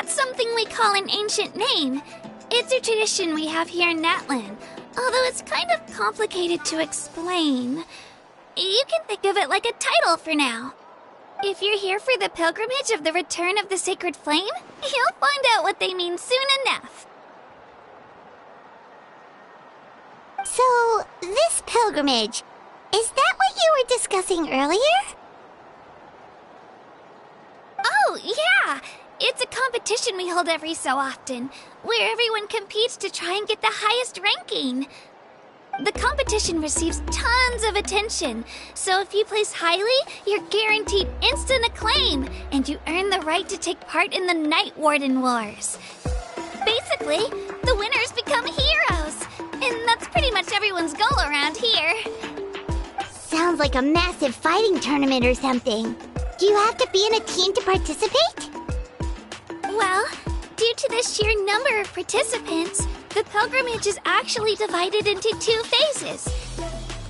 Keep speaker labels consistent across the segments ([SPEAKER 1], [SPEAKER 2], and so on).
[SPEAKER 1] It's something we call an ancient name. It's a tradition we have here in Natlan, although it's kind of complicated to explain. You can think of it like a title for now. If you're here for the pilgrimage of the return of the sacred flame, you'll find out what they mean soon enough.
[SPEAKER 2] So, this pilgrimage, is that what you were discussing earlier?
[SPEAKER 1] Oh, yeah! It's a competition we hold every so often, where everyone competes to try and get the highest ranking. The competition receives tons of attention, so if you place highly, you're guaranteed instant acclaim, and you earn the right to take part in the Night Warden Wars. Basically, the winners become heroes, and that's pretty much everyone's goal around here.
[SPEAKER 2] Sounds like a massive fighting tournament or something. Do you have to be in a team to participate?
[SPEAKER 1] Well, due to the sheer number of participants, the pilgrimage is actually divided into 2 phases.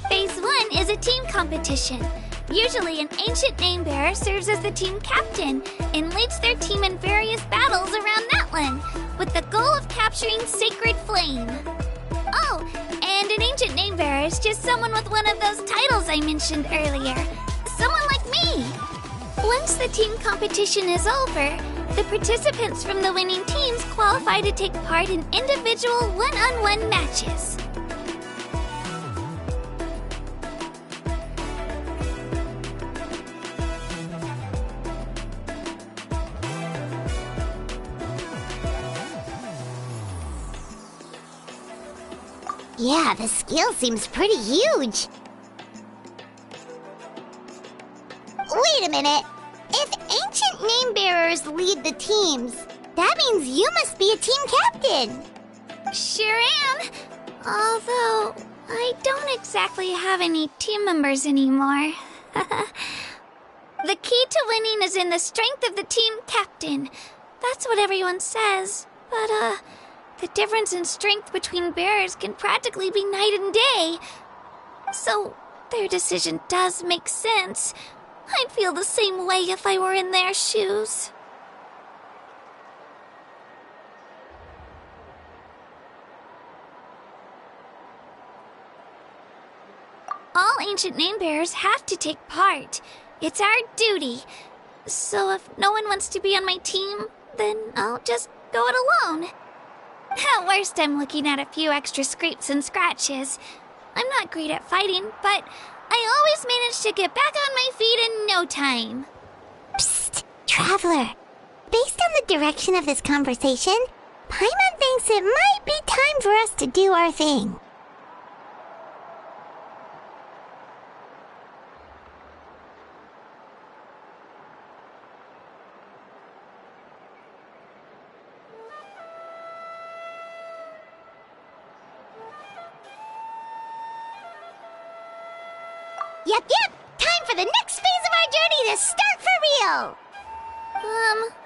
[SPEAKER 1] Phase 1 is a team competition. Usually an ancient name bearer serves as the team captain and leads their team in various battles around Natlan, with the goal of capturing Sacred Flame. Oh, and an ancient name bearer is just someone with one of those titles I mentioned earlier. Someone like me. Once the team competition is over, the participants from the winning teams qualify to take part in individual one-on-one matches.
[SPEAKER 2] Yeah, the scale seems pretty huge. Wait a minute. If ancient name bearers lead the teams, that means you must be a team captain.
[SPEAKER 1] Sure am. Although, I don't exactly have any team members anymore. The key to winning is in the strength of the team captain. That's what everyone says. But, the difference in strength between bearers can practically be night and day. So, their decision does make sense. I'd feel the same way if I were in their shoes. All ancient name bearers have to take part. It's our duty. So if no one wants to be on my team, then I'll just go it alone. At worst, I'm looking at a few extra scrapes and scratches. I'm not great at fighting, but I always manage to get back on my feet in no time.
[SPEAKER 2] Psst, Traveler. Based on the direction of this conversation, Paimon thinks it might be time for us to do our thing. Yep, time for the next phase of our journey to start for real!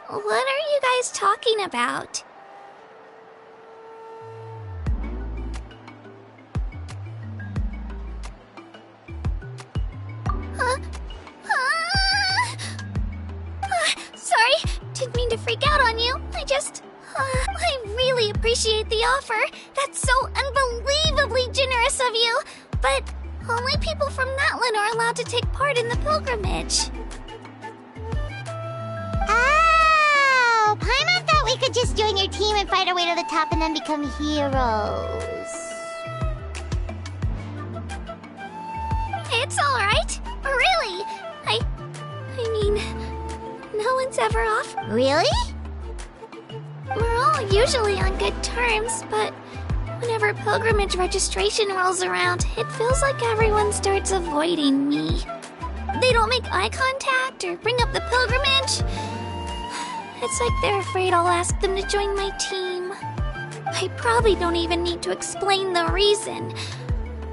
[SPEAKER 1] What are you guys talking about? Sorry, didn't mean to freak out on you. I really appreciate the offer. That's so unbelievably generous of you. But only people from Natlan are allowed to take part in the pilgrimage.
[SPEAKER 2] Oh, Paimon thought we could just join your team and fight our way to the top and then become heroes.
[SPEAKER 1] It's all right. Really. I mean, no one's ever off.
[SPEAKER 2] Really?
[SPEAKER 1] We're all usually on good terms, but whenever pilgrimage registration rolls around, it feels like everyone starts avoiding me. They don't make eye contact or bring up the pilgrimage. It's like they're afraid I'll ask them to join my team. I probably don't even need to explain the reason.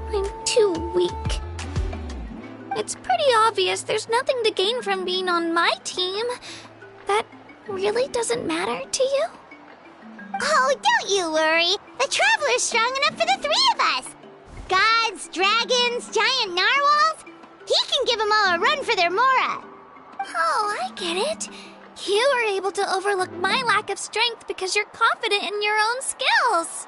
[SPEAKER 1] I'm too weak. It's pretty obvious there's nothing to gain from being on my team. That really doesn't matter to you?
[SPEAKER 2] Oh, don't you worry. The Traveler's strong enough for the 3 of us. Gods, dragons, giant narwhals. He can give them all a run for their Mora.
[SPEAKER 1] Oh, I get it. You were able to overlook my lack of strength because you're confident in your own skills.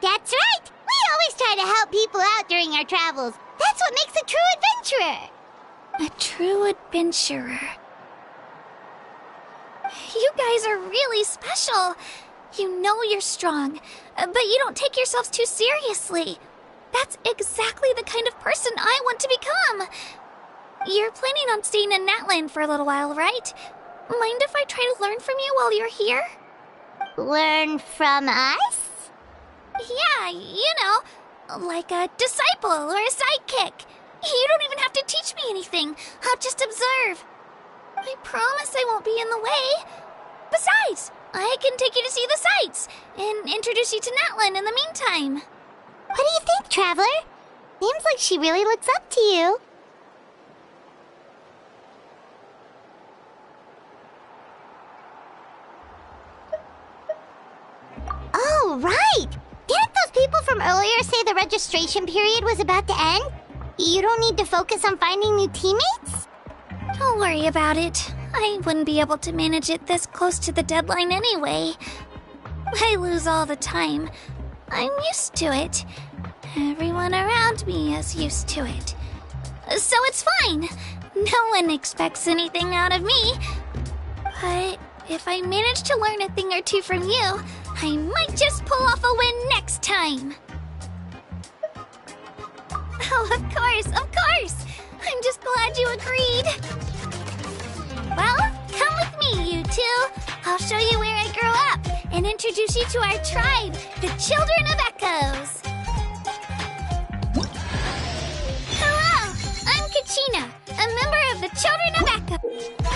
[SPEAKER 2] That's right! We always try to help people out during our travels. That's what makes a true adventurer!
[SPEAKER 1] A true adventurer. You guys are really special. You know you're strong, but you don't take yourselves too seriously. That's exactly the kind of person I want to become. You're planning on staying in Natland for a little while, right? Mind if I try to learn from you while you're here?
[SPEAKER 2] Learn from us?
[SPEAKER 1] Yeah, you know, like a disciple or a sidekick. You don't even have to teach me anything. I'll just observe. I promise I won't be in the way. Besides, I can take you to see the sights and introduce you to Natlan in the meantime.
[SPEAKER 2] What do you think, Traveler? Seems like she really looks up to you. Oh, right! Didn't those people from earlier say the registration period was about to end? You don't need to focus on finding new teammates?
[SPEAKER 1] Don't worry about it. I wouldn't be able to manage it this close to the deadline anyway. I lose all the time. I'm used to it. Everyone around me is used to it. So it's fine. No one expects anything out of me. But if I manage to learn a thing or two from you, I might just pull off a win next time. Oh, of course, of course! I'm just glad you agreed. Well, come with me, you two. I'll show you where I grew up and introduce you to our tribe, the Children of Echoes. Hello, I'm Kachina, a member of the Children of Echoes.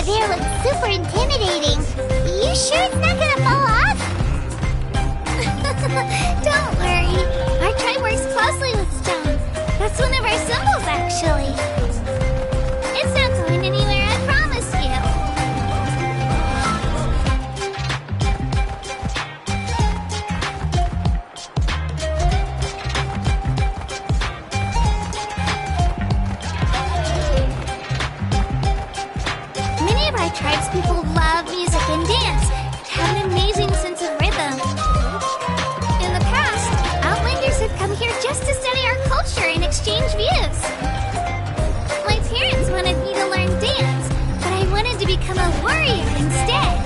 [SPEAKER 2] hair looks super intimidating. You sure it's not gonna fall off?
[SPEAKER 1] Don't worry. Our tribe works closely with stone. That's one of our symbols, actually. It's not going anywhere, I promise you. Many of our tribespeople love music and dance, have an amazing sense of rhythm. In the past, Outlanders have come here just to study our culture and exchange views. My parents wanted me to learn dance, but I wanted to become a warrior instead.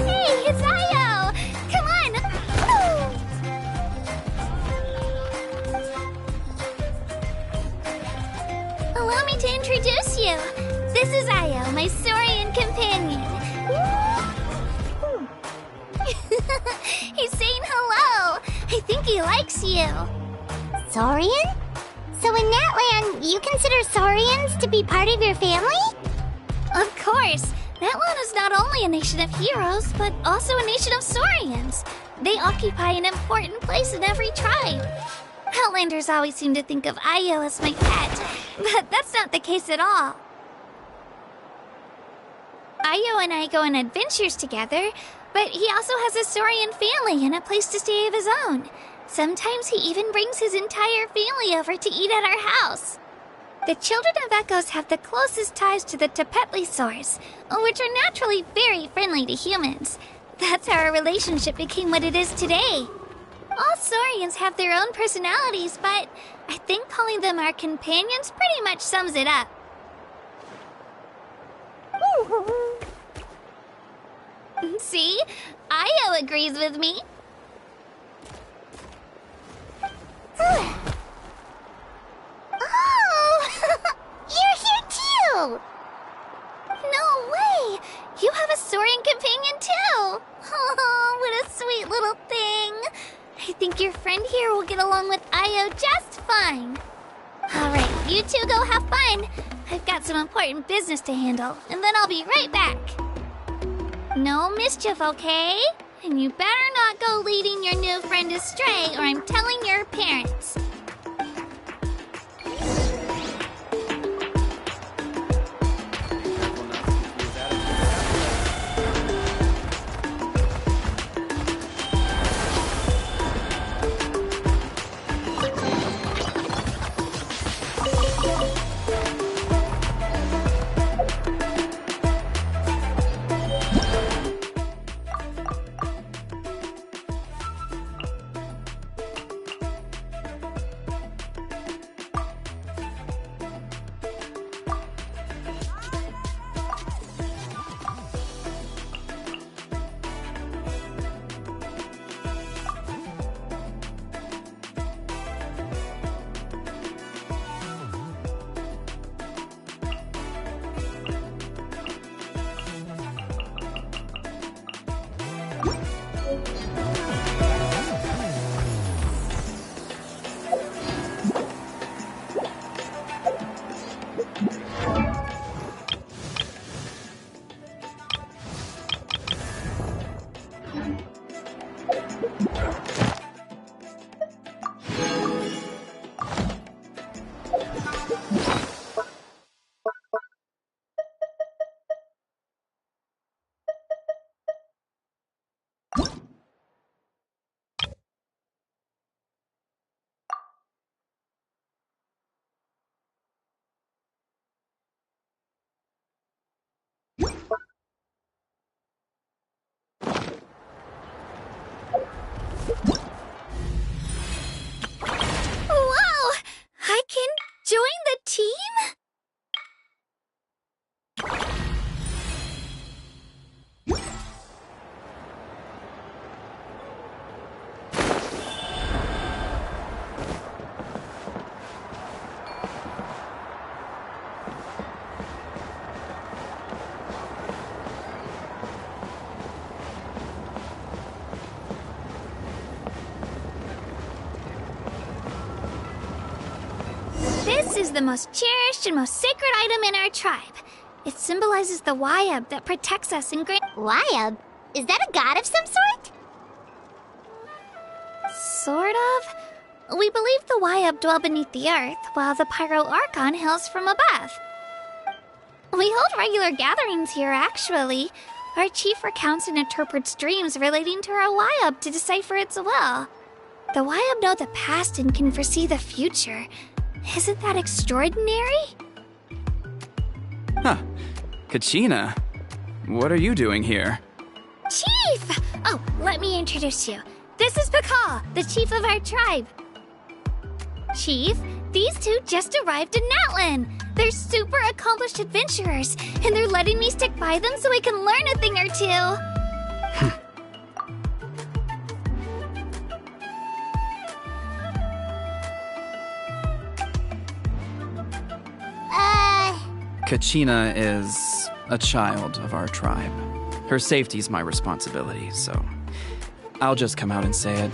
[SPEAKER 1] Hey, it's Io! Come on! Allow me to introduce you. This is Io, my Saurian companion. He's saying hello. I think he likes you.
[SPEAKER 2] Saurian? So in that land, you consider Saurians to be part of your family?
[SPEAKER 1] Of course. That one is not only a nation of heroes, but also a nation of Saurians. They occupy an important place in every tribe. Outlanders always seem to think of Io as my pet, but that's not the case at all. Io and I go on adventures together, but he also has a Saurian family and a place to stay of his own. Sometimes he even brings his entire family over to eat at our house. The children of Echoes have the closest ties to the Tepetlisaurs, which are naturally very friendly to humans. That's how our relationship became what it is today. All Saurians have their own personalities, but I think calling them our companions pretty much sums it up. See? Io agrees with me.
[SPEAKER 2] Oh! You're here too!
[SPEAKER 1] No way! You have a Saurian companion too! Oh, what a sweet little thing! I think your friend here will get along with Io just fine. Alright, you two go have fun. I've got some important business to handle, and then I'll be right back. No mischief, okay? And you better not go leading your new friend astray, or I'm telling your parents. This is the most cherished and most sacred item in our tribe. It symbolizes the Wayab that protects us in great...
[SPEAKER 2] Wayab? Is that a god of some sort?
[SPEAKER 1] Sort of. We believe the Wayab dwell beneath the earth, while the Pyro Archon hails from above. We hold regular gatherings here, actually. Our chief recounts and interprets dreams relating to our Wayab to decipher its will. The Wayab know the past and can foresee the future. Isn't that extraordinary?
[SPEAKER 3] Huh. Kachina, what are you doing here?
[SPEAKER 1] Chief! Oh, let me introduce you. This is Pakal, the chief of our tribe. Chief, these two just arrived in Natlan. They're super accomplished adventurers, and they're letting me stick by them so I can learn a thing or two.
[SPEAKER 3] Kachina is a child of our tribe. Her safety's my responsibility, so I'll just come out and say it.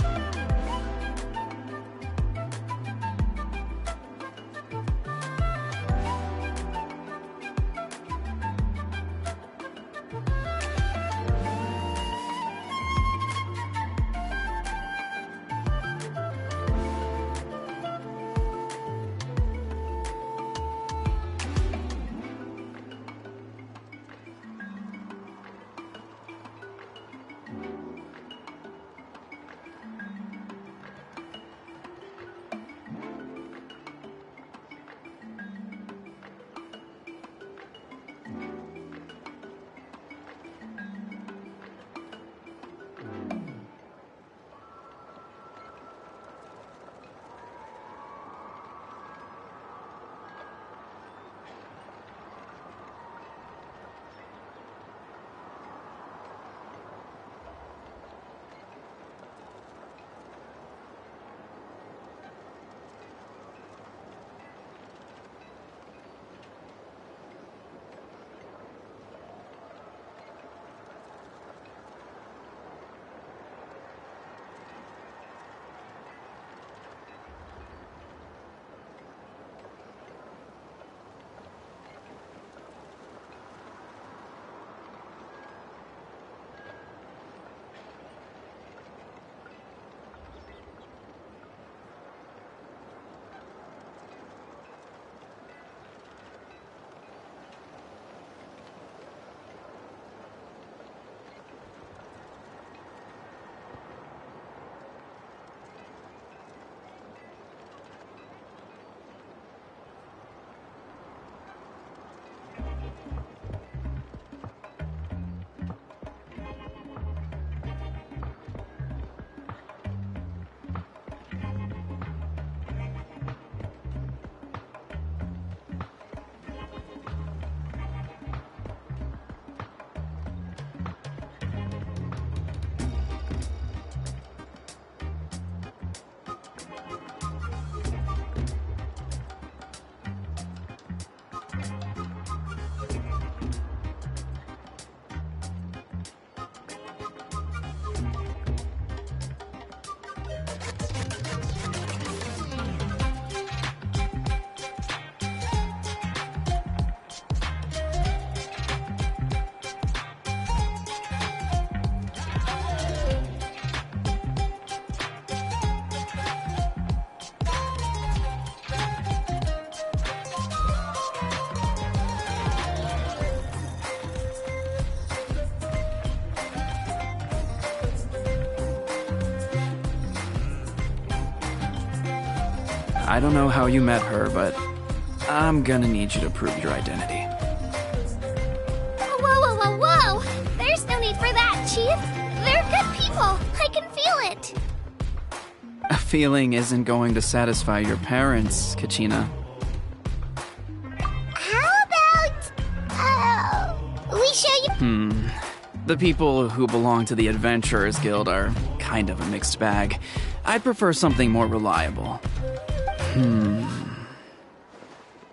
[SPEAKER 3] I don't know how you met her, but I'm gonna need you to prove your identity.
[SPEAKER 1] Whoa, whoa, whoa, whoa! There's no need for that, Chief. They're good people. I can feel it.
[SPEAKER 3] A feeling isn't going to satisfy your parents, Kachina.
[SPEAKER 2] How about, we show you...
[SPEAKER 3] The people who belong to the Adventurers Guild are kind of a mixed bag. I'd prefer something more reliable.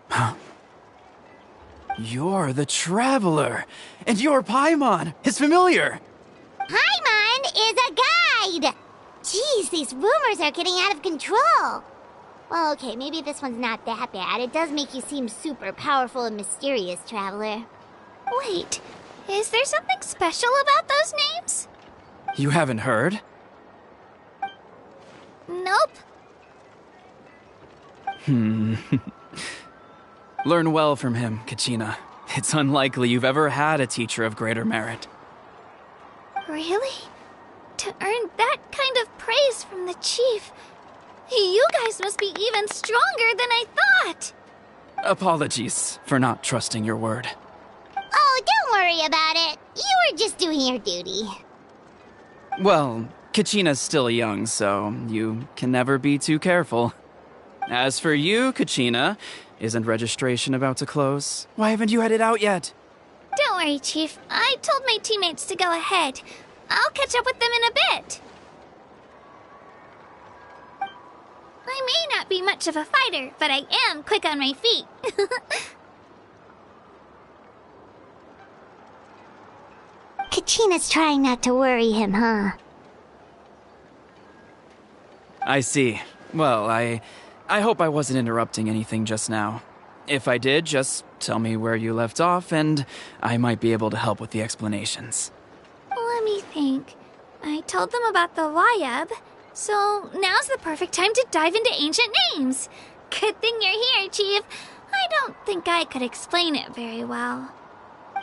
[SPEAKER 3] Huh. You're the Traveler, and your Paimon is familiar.
[SPEAKER 2] Paimon is a guide! Jeez, these rumors are getting out of control. Well, okay, maybe this one's not that bad. It does make you seem super powerful and mysterious, Traveler.
[SPEAKER 1] Wait, is there something special about those names?
[SPEAKER 3] You haven't heard?
[SPEAKER 1] Nope.
[SPEAKER 3] Learn well from him, Kachina. It's unlikely you've ever had a teacher of greater merit.
[SPEAKER 1] Really? To earn that kind of praise from the chief, you guys must be even stronger than I thought.
[SPEAKER 3] Apologies for not trusting your word.
[SPEAKER 2] Oh, don't worry about it. You were just doing your duty.
[SPEAKER 3] Well, Kachina's still young, so you can never be too careful. As for you, Kachina, isn't registration about to close? Why haven't you headed out yet?
[SPEAKER 1] Don't worry, Chief. I told my teammates to go ahead. I'll catch up with them in a bit. I may not be much of a fighter, but I am quick on my feet.
[SPEAKER 2] Kachina's trying not to worry him, huh?
[SPEAKER 3] I see. Well, I hope I wasn't interrupting anything just now. If I did, just tell me where you left off, and I might be able to help with the explanations.
[SPEAKER 1] Let me think. I told them about the Wayab, so now's the perfect time to dive into ancient names. Good thing you're here, Chief. I don't think I could explain it very well.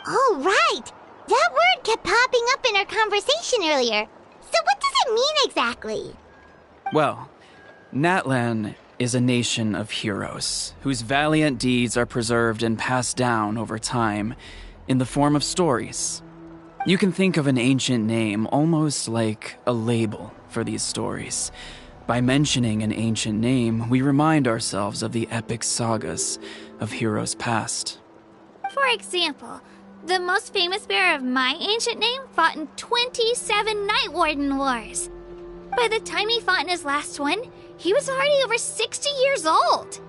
[SPEAKER 2] Oh, right! That word kept popping up in our conversation earlier. So what does it mean exactly?
[SPEAKER 3] Well, Natlan is a nation of heroes whose valiant deeds are preserved and passed down over time in the form of stories. You can think of an ancient name almost like a label for these stories. By mentioning an ancient name, we remind ourselves of the epic sagas of heroes past.
[SPEAKER 1] For example, the most famous bearer of my ancient name fought in 27 Night Warden Wars. By the time he fought in his last one, he was already over 60 years old.